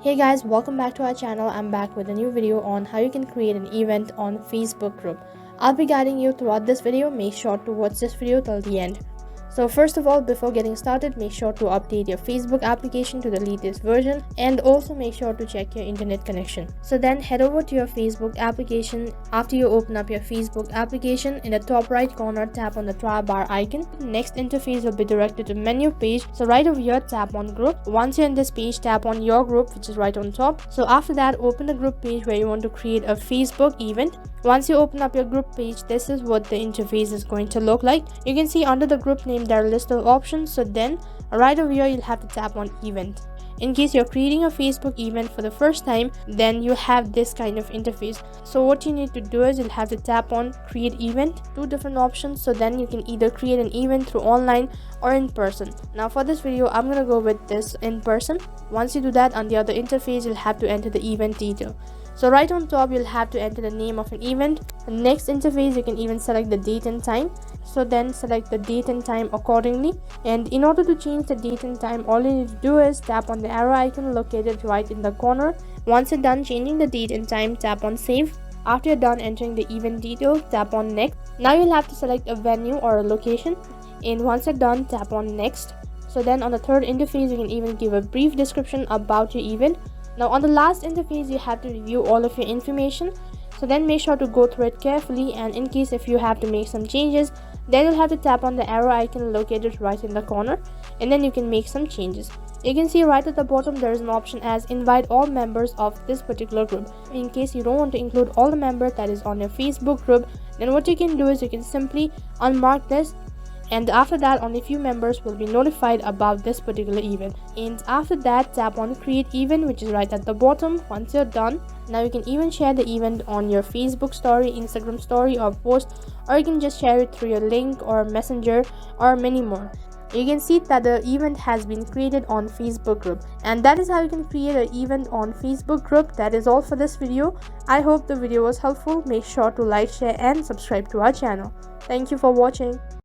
Hey guys, welcome back to our channel. I'm back with a new video on how you can create an event on Facebook group. I'll be guiding you throughout this video. Make sure to watch this video till the end. So first of all, before getting started, make sure to update your Facebook application to the latest version, and also make sure to check your internet connection. So then head over to your Facebook application. After you open up your Facebook application, in the top right corner, tap on the try bar icon. Next interface will be directed to menu page. So right over here, tap on group. Once you're in this page, tap on your group, which is right on top. So after that, open the group page where you want to create a Facebook event. Once you open up your group page, this is what the interface is going to look like. You can see under the group name there are a list of options. So then right over here, you'll have to tap on event. In case you're creating a Facebook event for the first time, then you have this kind of interface. So what you need to do is you'll have to tap on create event, two different options. So then you can either create an event through online or in person. Now for this video, I'm gonna go with this in person. Once you do that, on the other interface, you'll have to enter the event detail. So right on top, you'll have to enter the name of an event. The next interface, you can even select the date and time. So then select the date and time accordingly. And in order to change the date and time, all you need to do is tap on the arrow icon located right in the corner. Once you're done changing the date and time, tap on save. After you're done entering the event detail, tap on next. Now you'll have to select a venue or a location. And once you're done, tap on next. So then on the third interface, you can even give a brief description about your event. Now on the last interface, you have to review all of your information. So then make sure to go through it carefully, and in case if you have to make some changes, then you'll have to tap on the arrow icon located right in the corner, and then you can make some changes. You can see right at the bottom there is an option as invite all members of this particular group. In case you don't want to include all the members that is on your Facebook group, then what you can do is you can simply unmark this, and after that only few members will be notified about this particular event. And after that, tap on create event, which is right at the bottom. Once you're done, now you can even share the event on your Facebook story, Instagram story or post, or you can just share it through your link or messenger or many more. You can see that the event has been created on Facebook group, and that is how you can create an event on Facebook group. That is all for this video. I hope the video was helpful. Make sure to like, share and subscribe to our channel. Thank you for watching.